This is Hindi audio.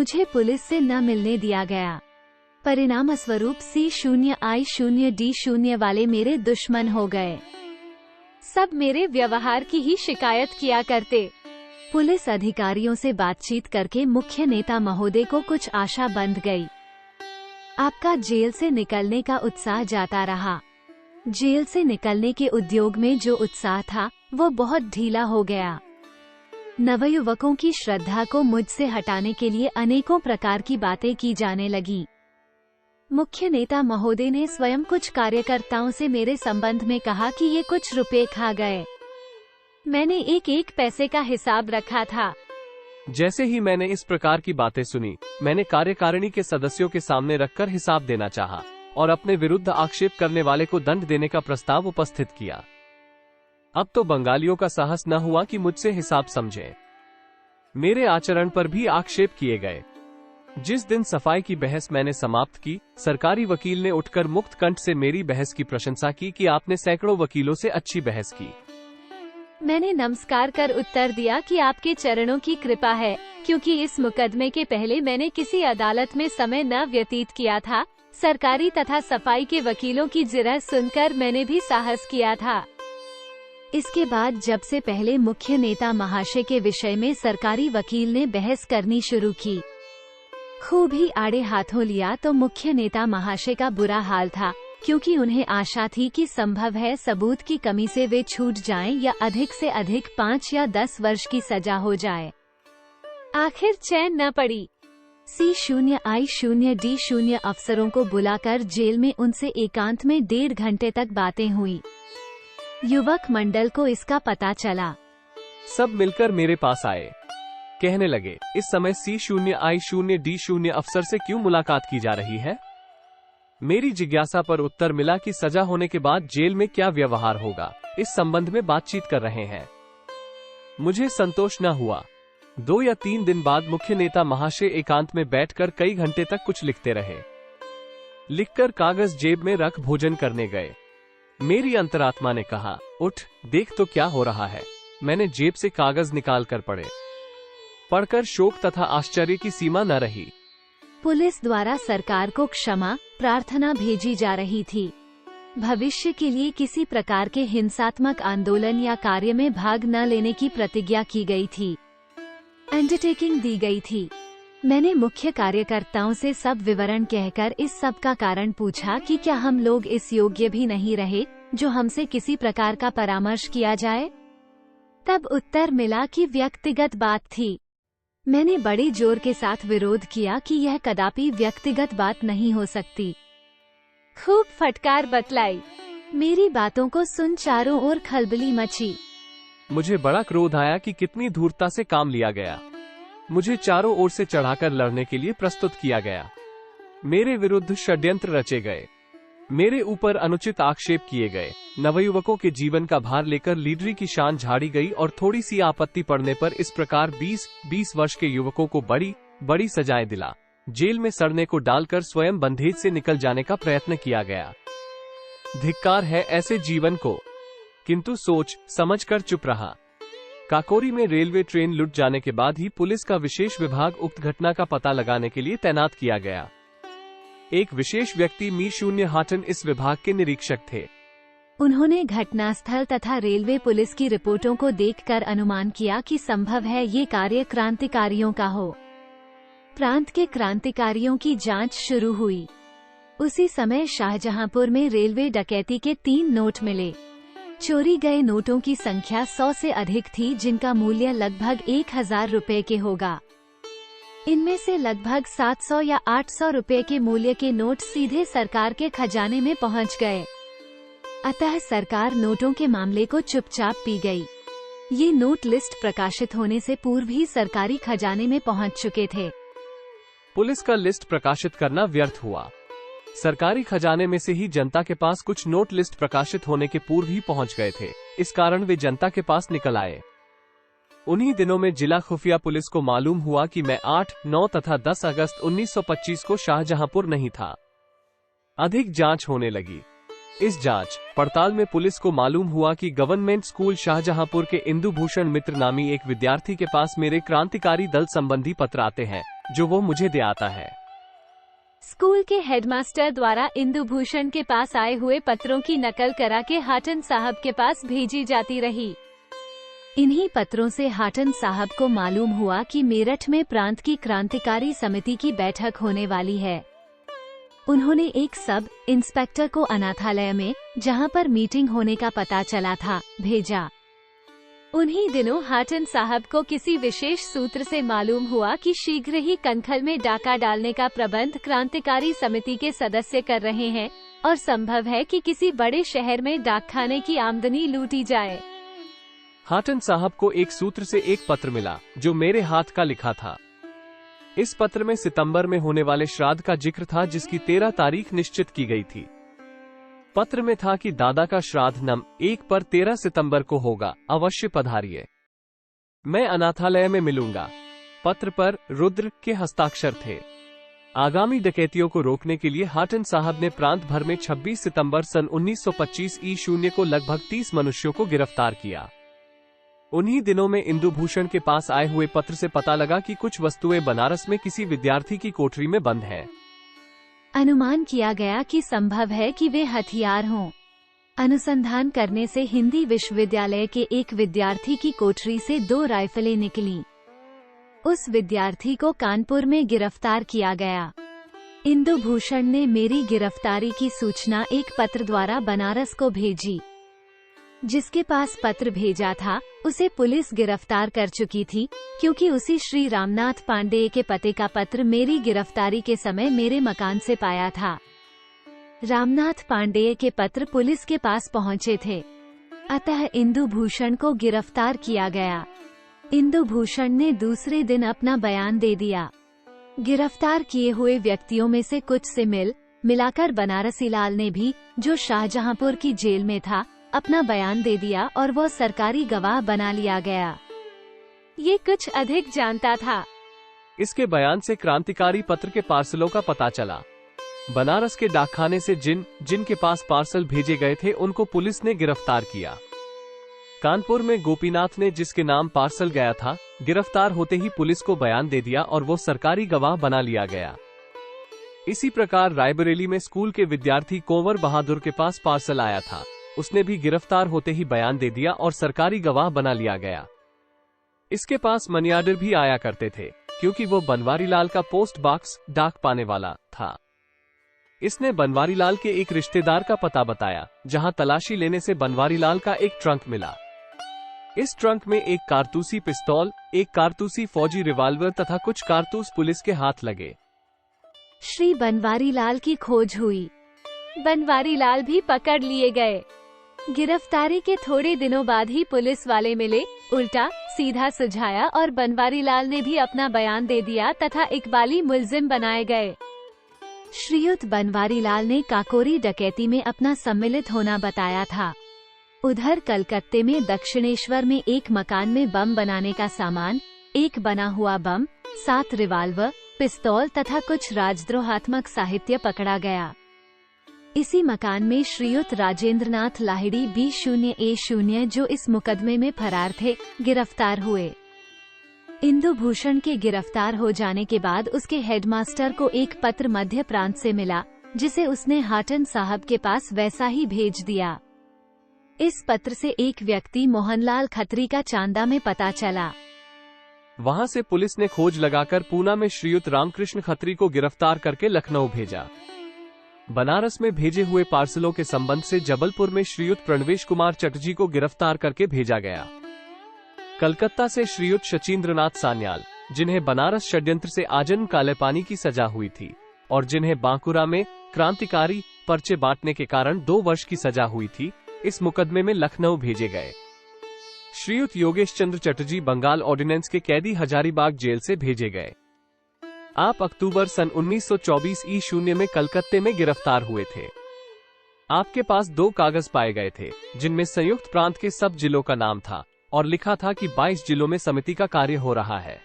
मुझे पुलिस से न मिलने दिया गया। परिणाम स्वरूप C0I0D0 वाले मेरे दुश्मन हो गए। सब मेरे व्यवहार की ही शिकायत किया करते। पुलिस अधिकारियों से बातचीत करके मुख्य नेता महोदय को कुछ आशा बंध गई। आपका जेल से निकलने का उत्साह जाता रहा। जेल से निकलने के उद्योग में जो उत्साह था वो बहुत ढीला हो गया। नवयुवकों की श्रद्धा को मुझसे हटाने के लिए अनेकों प्रकार की बातें की जाने लगी। मुख्य नेता महोदय ने स्वयं कुछ कार्यकर्ताओं से मेरे संबंध में कहा कि ये कुछ रुपए खा गए। मैंने एक एक पैसे का हिसाब रखा था। जैसे ही मैंने इस प्रकार की बातें सुनी, मैंने कार्यकारिणी के सदस्यों के सामने रखकर हिसाब देना चाहा और अपने विरुद्ध आक्षेप करने वाले को दंड देने का प्रस्ताव उपस्थित किया। अब तो बंगालियों का साहस न हुआ कि मुझसे हिसाब समझे। मेरे आचरण पर भी आक्षेप किए गए। जिस दिन सफाई की बहस मैंने समाप्त की, सरकारी वकील ने उठकर मुक्त कंठ से मेरी बहस की प्रशंसा की कि आपने सैकड़ों वकीलों से अच्छी बहस की। मैंने नमस्कार कर उत्तर दिया कि आपके चरणों की कृपा है, क्योंकि इस मुकदमे के पहले मैंने किसी अदालत में समय न व्यतीत किया था। सरकारी तथा सफाई के वकीलों की जिरह सुनकर मैंने भी साहस किया था। इसके बाद जब से पहले मुख्य नेता महाशय के विषय में सरकारी वकील ने बहस करनी शुरू की, खूब ही आड़े हाथों लिया, तो मुख्य नेता महाशय का बुरा हाल था, क्योंकि उन्हें आशा थी कि संभव है सबूत की कमी से वे छूट जाएं या अधिक से अधिक 5 या 10 वर्ष की सजा हो जाए। आखिर चैन न पड़ी। C0I0D0 अफसरों को बुलाकर जेल में उनसे एकांत में 1.5 घंटे तक बातें हुई। युवक मंडल को इसका पता चला। सब मिलकर मेरे पास आए। कहने लगे, इस समय C0I0D0 अफसर से क्यों मुलाकात की जा रही है? मेरी जिज्ञासा पर उत्तर मिला कि सजा होने के बाद जेल में क्या व्यवहार होगा, इस संबंध में बातचीत कर रहे हैं। मुझे संतोष न हुआ। 2 या 3 दिन बाद मुख्य नेता महाशय एकांत में बैठकर कई घंटे तक कुछ लिखते रहे। लिखकर कागज जेब में रख भोजन करने गए। मेरी अंतरात्मा ने कहा, उठ देख तो क्या हो रहा है। मैंने जेब से कागज निकाल कर पढ़े। पढ़कर शोक तथा आश्चर्य की सीमा न रही। पुलिस द्वारा सरकार को क्षमा प्रार्थना भेजी जा रही थी। भविष्य के लिए किसी प्रकार के हिंसात्मक आंदोलन या कार्य में भाग न लेने की प्रतिज्ञा की गई थी। अंडरटेकिंग दी गई थी। मैंने मुख्य कार्यकर्ताओं से सब विवरण कहकर इस सब का कारण पूछा कि क्या हम लोग इस योग्य भी नहीं रहे जो हमसे किसी प्रकार का परामर्श किया जाए। तब उत्तर मिला कि व्यक्तिगत बात थी। मैंने बड़े जोर के साथ विरोध किया कि यह कदापि व्यक्तिगत बात नहीं हो सकती। खूब फटकार बतलाई। मेरी बातों को सुन चारों ओर खलबली मची। मुझे बड़ा क्रोध आया कि कितनी धूर्तता से काम लिया गया। मुझे चारों ओर से चढ़ाकर लड़ने के लिए प्रस्तुत किया गया। मेरे विरुद्ध षड्यंत्र रचे गए। मेरे ऊपर अनुचित आक्षेप किए गए। नवयुवकों के जीवन का भार लेकर लीडरी की शान झाड़ी गई और थोड़ी सी आपत्ति पड़ने पर इस प्रकार 20 वर्ष के युवकों को बड़ी बड़ी सजाएं दिला जेल में सड़ने को डालकर स्वयं बंधेज से निकल जाने का प्रयत्न किया गया। धिक्कार है ऐसे जीवन को, किंतु सोच समझ कर चुप रहा। काकोरी में रेलवे ट्रेन लुट जाने के बाद ही पुलिस का विशेष विभाग उक्त घटना का पता लगाने के लिए तैनात किया गया। एक विशेष व्यक्ति मी0 हाटन इस विभाग के निरीक्षक थे। उन्होंने घटनास्थल तथा रेलवे पुलिस की रिपोर्टों को देखकर अनुमान किया कि संभव है ये कार्य क्रांतिकारियों का हो। प्रांत के क्रांतिकारियों की जांच शुरू हुई। उसी समय शाहजहांपुर में रेलवे डकैती के 3 नोट मिले। चोरी गए नोटों की संख्या 100 से अधिक थी, जिनका मूल्य लगभग 1000 रुपए के होगा। इनमें से लगभग 700 या 800 रुपए के मूल्य के नोट सीधे सरकार के खजाने में पहुंच गए। अतः सरकार नोटों के मामले को चुपचाप पी गई। ये नोट लिस्ट प्रकाशित होने से पूर्व ही सरकारी खजाने में पहुंच चुके थे। पुलिस का लिस्ट प्रकाशित करना व्यर्थ हुआ। सरकारी खजाने में से ही जनता के पास कुछ नोट लिस्ट प्रकाशित होने के पूर्व ही पहुंच गए थे। इस कारण वे जनता के पास निकल आए। उन्हीं दिनों में जिला खुफिया पुलिस को मालूम हुआ कि मैं 8, 9 तथा 10 अगस्त 1925 को शाहजहांपुर नहीं था। अधिक जांच होने लगी। इस जांच पड़ताल में पुलिस को मालूम हुआ कि गवर्नमेंट स्कूल शाहजहांपुर के इंदुभूषण मित्र नामी एक विद्यार्थी के पास मेरे क्रांतिकारी दल संबंधी पत्र आते हैं, जो वो मुझे दे आता है। स्कूल के हेडमास्टर द्वारा इंदुभूषण के पास आए हुए पत्रों की नकल करा के हाटन साहब के पास भेजी जाती रही। इन्हीं पत्रों से हाटन साहब को मालूम हुआ कि मेरठ में प्रांत की क्रांतिकारी समिति की बैठक होने वाली है। उन्होंने एक सब इंस्पेक्टर को अनाथालय में, जहां पर मीटिंग होने का पता चला था, भेजा। उन्हीं दिनों हाटन साहब को किसी विशेष सूत्र से मालूम हुआ कि शीघ्र ही कनखल में डाका डालने का प्रबंध क्रांतिकारी समिति के सदस्य कर रहे हैं और संभव है कि किसी बड़े शहर में डाकखाने की आमदनी लूटी जाए। हाटन साहब को एक सूत्र से एक पत्र मिला जो मेरे हाथ का लिखा था। इस पत्र में सितंबर में होने वाले श्राद्ध का जिक्र था, जिसकी 13 तारीख निश्चित की गई थी। पत्र में था कि दादा का श्राद्ध नम 1 पर 13 सितंबर को होगा, अवश्य पधारिए। मैं अनाथालय में मिलूंगा। पत्र पर रुद्र के हस्ताक्षर थे। आगामी डकैतियों को रोकने के लिए हाटन साहब ने प्रांत भर में 26 सितंबर सन 1925 ईशून्य को लगभग 30 मनुष्यों को गिरफ्तार किया। उन्हीं दिनों में इंदुभूषण के पास आए हुए पत्र से पता लगा कि कुछ वस्तुएं बनारस में किसी विद्यार्थी की कोठरी में बंद हैं। अनुमान किया गया कि संभव है कि वे हथियार हों। अनुसंधान करने से हिंदी विश्वविद्यालय के एक विद्यार्थी की कोठरी से 2 राइफलें निकली। उस विद्यार्थी को कानपुर में गिरफ्तार किया गया। इंदुभूषण ने मेरी गिरफ्तारी की सूचना एक पत्र द्वारा बनारस को भेजी। जिसके पास पत्र भेजा था उसे पुलिस गिरफ्तार कर चुकी थी, क्योंकि उसी श्री रामनाथ पांडेय के पते का पत्र मेरी गिरफ्तारी के समय मेरे मकान से पाया था। रामनाथ पांडेय के पत्र पुलिस के पास पहुंचे थे, अतः इंदुभूषण को गिरफ्तार किया गया। इंदुभूषण ने दूसरे दिन अपना बयान दे दिया। गिरफ्तार किए हुए व्यक्तियों में से कुछ से मिलाकर बनारसी लाल ने भी, जो शाहजहांपुर की जेल में था, अपना बयान दे दिया और वो सरकारी गवाह बना लिया गया। ये कुछ अधिक जानता था। इसके बयान से क्रांतिकारी पत्र के पार्सलों का पता चला। बनारस के डाकखाने से जिनके पास पार्सल भेजे गए थे उनको पुलिस ने गिरफ्तार किया। कानपुर में गोपीनाथ ने, जिसके नाम पार्सल गया था, गिरफ्तार होते ही पुलिस को बयान दे दिया और वो सरकारी गवाह बना लिया गया। इसी प्रकार रायबरेली में स्कूल के विद्यार्थी कुंवर बहादुर के पास पार्सल आया था। उसने भी गिरफ्तार होते ही बयान दे दिया और सरकारी गवाह बना लिया गया। इसके पास मनी ऑर्डर भी आया करते थे, क्योंकि वो बनवारी लाल का पोस्ट बॉक्स डाक पाने वाला था। इसने बनवारी लाल के एक रिश्तेदार का पता बताया, जहां तलाशी लेने से बनवारी लाल का एक ट्रंक मिला। इस ट्रंक में एक कारतूसी पिस्तौल, एक कारतूसी फौजी रिवाल्वर तथा कुछ कारतूस पुलिस के हाथ लगे। श्री बनवारी लाल की खोज हुई। बनवारी लाल भी पकड़ लिए गए। गिरफ्तारी के थोड़े दिनों बाद ही पुलिस वाले मिले, उल्टा सीधा सुझाया और बनवारी लाल ने भी अपना बयान दे दिया तथा इकबाली मुलजिम बनाए गए। श्रीयुत बनवारी लाल ने काकोरी डकैती में अपना सम्मिलित होना बताया था। उधर कलकत्ते में दक्षिणेश्वर में एक मकान में बम बनाने का सामान, एक बना हुआ बम, 7 रिवाल्वर, पिस्तौल तथा कुछ राजद्रोहात्मक साहित्य पकड़ा गया। इसी मकान में श्रीयुत राजेंद्रनाथ लाहिड़ी B0A0, जो इस मुकदमे में फरार थे, गिरफ्तार हुए। इंदुभूषण के गिरफ्तार हो जाने के बाद उसके हेडमास्टर को एक पत्र मध्य प्रांत से मिला, जिसे उसने हाटन साहब के पास वैसा ही भेज दिया। इस पत्र से एक व्यक्ति मोहनलाल खत्री का चांदा में पता चला। वहां से पुलिस ने खोज लगाकर पूना में श्रीयुत रामकृष्ण खत्री को गिरफ्तार करके लखनऊ भेजा। बनारस में भेजे हुए पार्सलों के संबंध से जबलपुर में श्रीयुत प्रणवेश कुमार चटर्जी को गिरफ्तार करके भेजा गया। कलकत्ता से श्रीयुत शचीन्द्रनाथ सान्याल, जिन्हें बनारस षड्यंत्र से आजन्म काले पानी की सजा हुई थी और जिन्हें बांकुरा में क्रांतिकारी पर्चे बांटने के कारण 2 वर्ष की सजा हुई थी, इस मुकदमे में लखनऊ भेजे गए। श्रीयुत योगेश चंद्र चटर्जी बंगाल ऑर्डिनेंस के कैदी हजारीबाग जेल से भेजे गए। आप अक्टूबर सन 1924 ई0 में कलकत्ते में गिरफ्तार हुए थे। आपके पास 2 कागज पाए गए थे, जिनमें संयुक्त प्रांत के सब जिलों का नाम था और लिखा था कि 22 जिलों में समिति का कार्य हो रहा है।